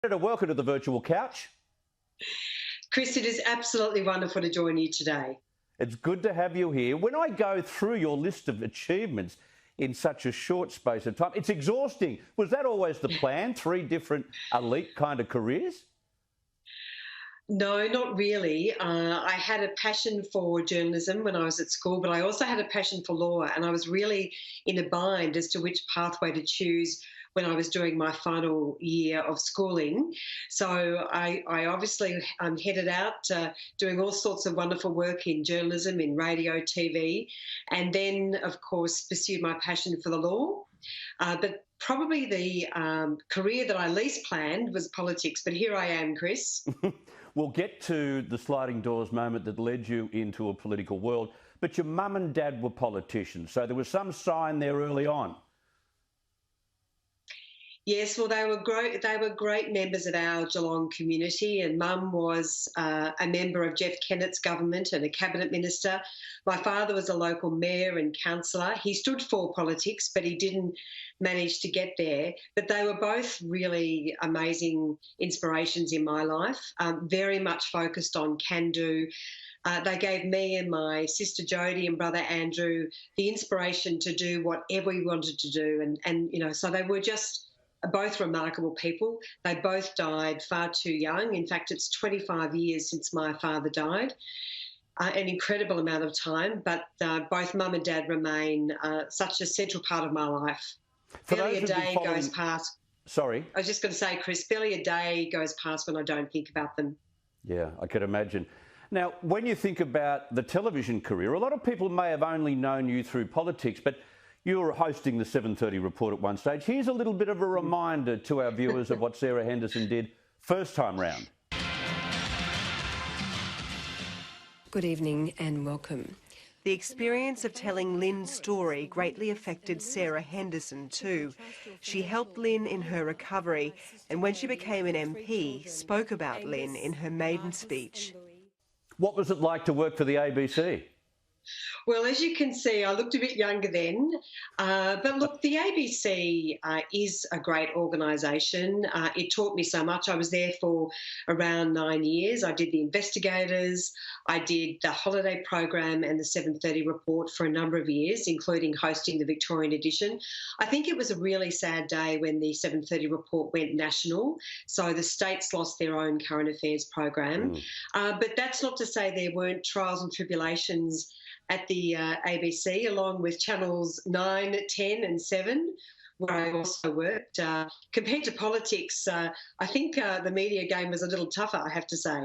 Senator, welcome to the virtual couch. Chris, it is absolutely wonderful to join you today. It's good to have you here. When I go through your list of achievements in such a short space of time, it's exhausting. Was that always the plan? 3 different elite kind of careers? No, not really. I had a passion for journalism when I was at school, but I also had a passion for law, and I was really in a bind as to which pathway to choose when I was doing my final year of schooling. So I obviously headed out doing all sorts of wonderful work in journalism, in radio, TV, and then, of course, pursued my passion for the law. But probably the career that I least planned was politics, but here I am, Chris. We'll get to the sliding doors moment that led you into a political world, but your mum and dad were politicians, so there was some sign there early on. Yes, well, they were great. They were great members of our Geelong community, and Mum was a member of Jeff Kennett's government and a cabinet minister. My father was a local mayor and councillor. He stood for politics, but he didn't manage to get there. But they were both really amazing inspirations in my life, very much focused on can-do. They gave me and my sister Jodie and brother Andrew the inspiration to do whatever we wanted to do, and you know, so they were just both remarkable people. They both died far too young. In fact, it's 25 years since my father died, an incredible amount of time, but both mum and dad remain such a central part of my life. Barely a day goes past. Sorry? I was just going to say, Chris, barely a day goes past when I don't think about them. Yeah, I could imagine. Now, when you think about the television career, a lot of people may have only known you through politics, but you were hosting the 7:30 report at one stage. Here's a little bit of a reminder to our viewers of what Sarah Henderson did first time round. Good evening and welcome. The experience of telling Lynn's story greatly affected Sarah Henderson too. She helped Lynn in her recovery, and when she became an MP, spoke about Lynn in her maiden speech. What was it like to work for the ABC? Well, as you can see, I looked a bit younger then. But look, the ABC is a great organisation. It taught me so much. I was there for around 9 years. I did the Investigators, I did the holiday program and the 7:30 report for a number of years, including hosting the Victorian edition. I think it was a really sad day when the 7:30 report went national. So the states lost their own current affairs program. But that's not to say there weren't trials and tribulations at the ABC, along with channels 9, 10 and 7, where I also worked. Compared to politics, I think the media game was a little tougher, I have to say.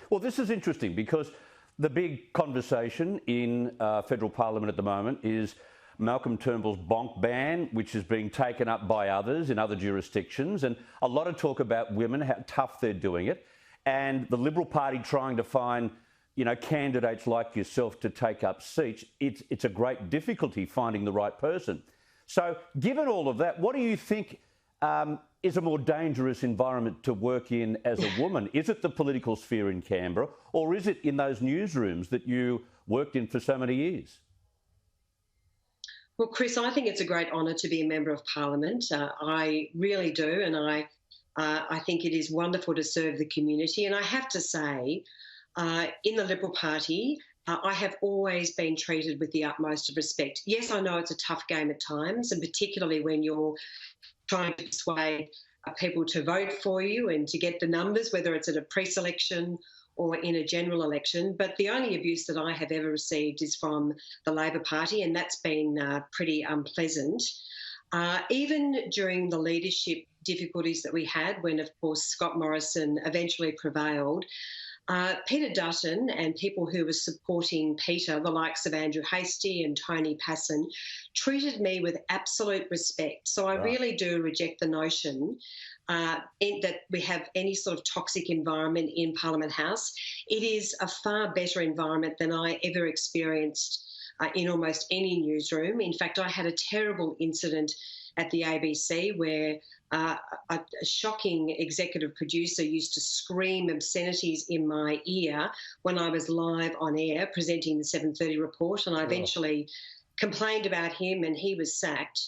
Well, this is interesting because the big conversation in federal parliament at the moment is Malcolm Turnbull's bonk ban, which is being taken up by others in other jurisdictions, and a lot of talk about women, how tough they're doing it, and the Liberal Party trying to find candidates like yourself to take up seats. It's a great difficulty finding the right person. So given all of that, what do you think is a more dangerous environment to work in as a woman? Is it the political sphere in Canberra, or is it in those newsrooms that you worked in for so many years? Well, Chris, I think it's a great honour to be a Member of Parliament. I really do, and I think it is wonderful to serve the community. And I have to say, in the Liberal Party, I have always been treated with the utmost of respect. Yes, I know it's a tough game at times, and particularly when you're trying to persuade people to vote for you and to get the numbers, whether it's at a preselection or in a general election. But the only abuse that I have ever received is from the Labor Party, and that's been pretty unpleasant. Even during the leadership difficulties that we had when, of course, Scott Morrison eventually prevailed, Peter Dutton and people who were supporting Peter, the likes of Andrew Hastie and Tony Passon, treated me with absolute respect. So I really do reject the notion that we have any sort of toxic environment in Parliament House. It is a far better environment than I ever experienced in almost any newsroom. In fact, I had a terrible incident at the ABC where a shocking executive producer used to scream obscenities in my ear when I was live on air presenting the 7:30 report, and I eventually complained about him and he was sacked.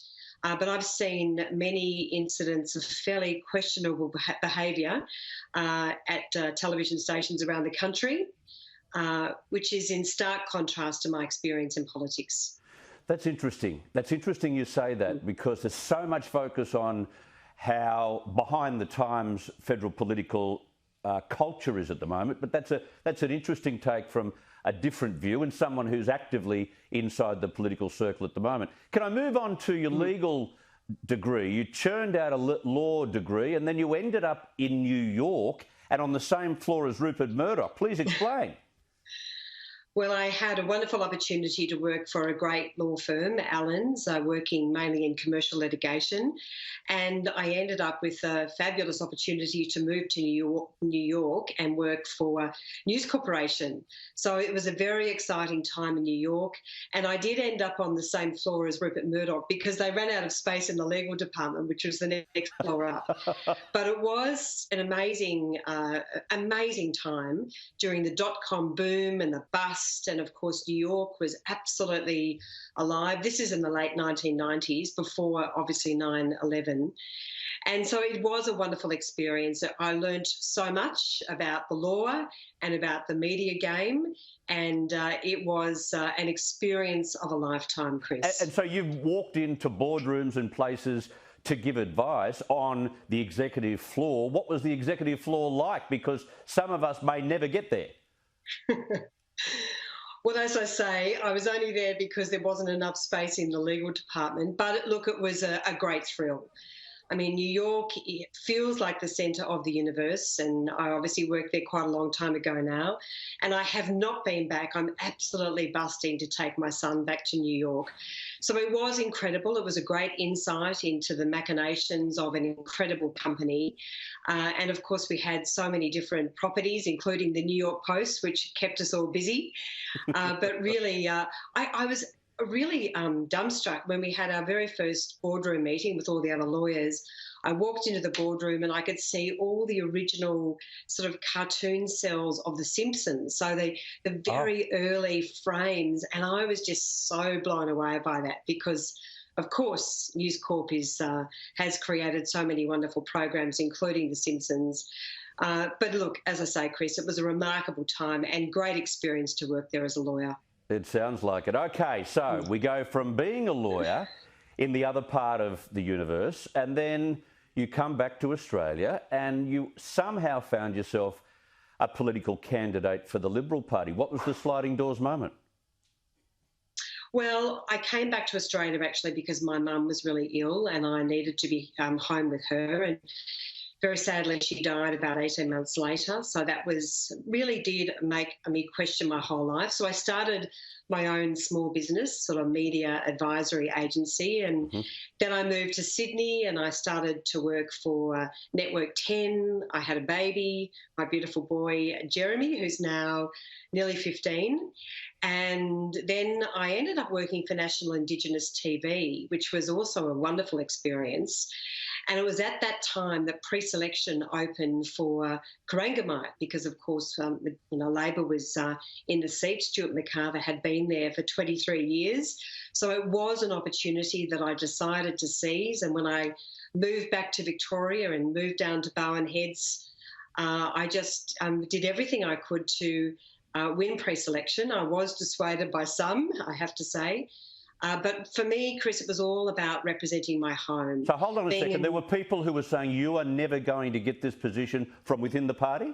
but I've seen many incidents of fairly questionable behaviour at television stations around the country, which is in stark contrast to my experience in politics. That's interesting. That's interesting you say that, because there's so much focus on how behind the times federal political culture is at the moment, but that's an interesting take from a different view and someone who's actively inside the political circle at the moment. Can I move on to your legal degree? You churned out a law degree and then you ended up in New York and on the same floor as Rupert Murdoch. Please explain. Well, I had a wonderful opportunity to work for a great law firm, Allen's, working mainly in commercial litigation. And I ended up with a fabulous opportunity to move to New York and work for News Corporation. So it was a very exciting time in New York. And I did end up on the same floor as Rupert Murdoch because they ran out of space in the legal department, which was the next floor up. But it was an amazing time during the dot-com boom and the bust. And of course, New York was absolutely alive. This is in the late 1990s, before obviously 9/11. And so it was a wonderful experience. I learned so much about the law and about the media game. And it was an experience of a lifetime, Chris. And so you've walked into boardrooms and places to give advice on the executive floor. What was the executive floor like? Because some of us may never get there. Well, as I say, I was only there because there wasn't enough space in the legal department. But look, it was a great thrill. I mean, New York, it feels like the centre of the universe, and I obviously worked there quite a long time ago now, and I have not been back. I'm absolutely busting to take my son back to New York. So it was incredible. It was a great insight into the machinations of an incredible company. And of course, we had so many different properties, including the New York Post, which kept us all busy. But really, I was really dumbstruck when we had our very first boardroom meeting with all the other lawyers. I walked into the boardroom and I could see all the original sort of cartoon cells of The Simpsons, so the very early frames, and I was just so blown away by that because, of course, News Corp has created so many wonderful programs, including The Simpsons. But look, as I say, Chris, it was a remarkable time and great experience to work there as a lawyer. It sounds like it. Okay, so we go from being a lawyer in the other part of the universe, and then you come back to Australia and you somehow found yourself a political candidate for the Liberal Party. What was the sliding doors moment? Well, I came back to Australia actually because my mum was really ill and I needed to be home with her. And very sadly, she died about 18 months later. So that really did make me question my whole life. So I started my own small business, sort of media advisory agency. And then I moved to Sydney and I started to work for Network 10. I had a baby, my beautiful boy, Jeremy, who's now nearly 15. And then I ended up working for National Indigenous TV, which was also a wonderful experience. And it was at that time that Preselection opened for Corangamite because, of course, Labor was in the seat. Stuart McCarver had been there for 23 years. So it was an opportunity that I decided to seize. And when I moved back to Victoria and moved down to Bowen Heads, I just did everything I could to win Preselection. I was dissuaded by some, I have to say. But for me, Chris, it was all about representing my home. So hold on a second. There were people who were saying you are never going to get this position from within the party?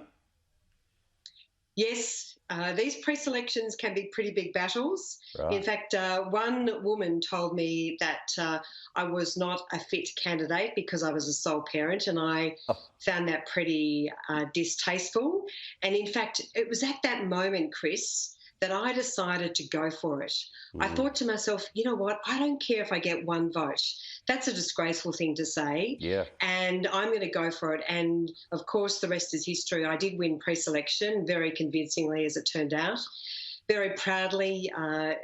Yes, these pre-selections can be pretty big battles. Right. In fact, one woman told me that I was not a fit candidate because I was a sole parent, and I found that pretty distasteful. And in fact, it was at that moment, Chris, that I decided to go for it. I thought to myself, you know what, I don't care if I get one vote. That's a disgraceful thing to say. Yeah. And I'm going to go for it. And of course, the rest is history. I did win pre-selection very convincingly, as it turned out. Very proudly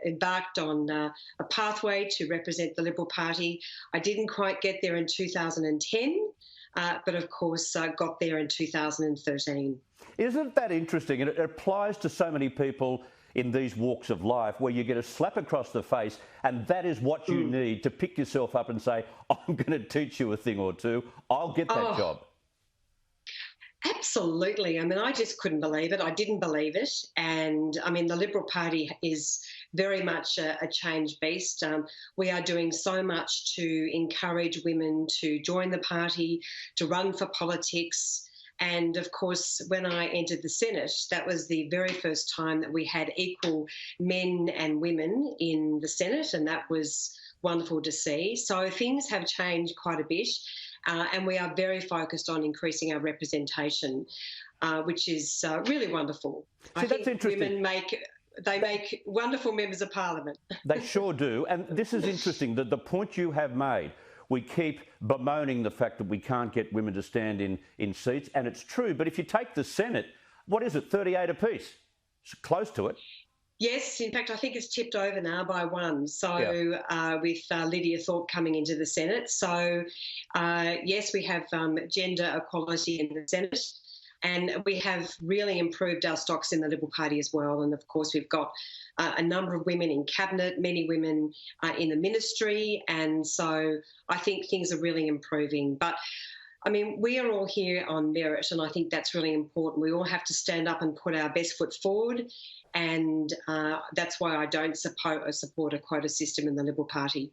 embarked on a pathway to represent the Liberal Party. I didn't quite get there in 2010, but of course got there in 2013. Isn't that interesting? And it applies to so many people in these walks of life where you get a slap across the face, and that is what you need to pick yourself up and say, I'm going to teach you a thing or two. I'll get that job. Absolutely. I mean, I just couldn't believe it. I didn't believe it. And I mean, the Liberal Party is very much a change beast. We are doing so much to encourage women to join the party, to run for politics. And of course, when I entered the Senate, that was the very first time that we had equal men and women in the Senate, and that was wonderful to see. So things have changed quite a bit. And we are very focused on increasing our representation, which is really wonderful. I think that's interesting. Women make wonderful members of parliament. They sure do. And this is interesting, that the point you have made, we keep bemoaning the fact that we can't get women to stand in seats, and it's true. But if you take the Senate, what is it, 38 apiece? It's close to it. Yes, in fact, I think it's tipped over now by one. So with Lydia Thorpe coming into the Senate. So, yes, we have gender equality in the Senate, and we have really improved our stocks in the Liberal Party as well. And, of course, we've got a number of women in cabinet, many women in the ministry, and so I think things are really improving. But I mean, we are all here on merit, and I think that's really important. We all have to stand up and put our best foot forward, and that's why I don't support a quota system in the Liberal Party.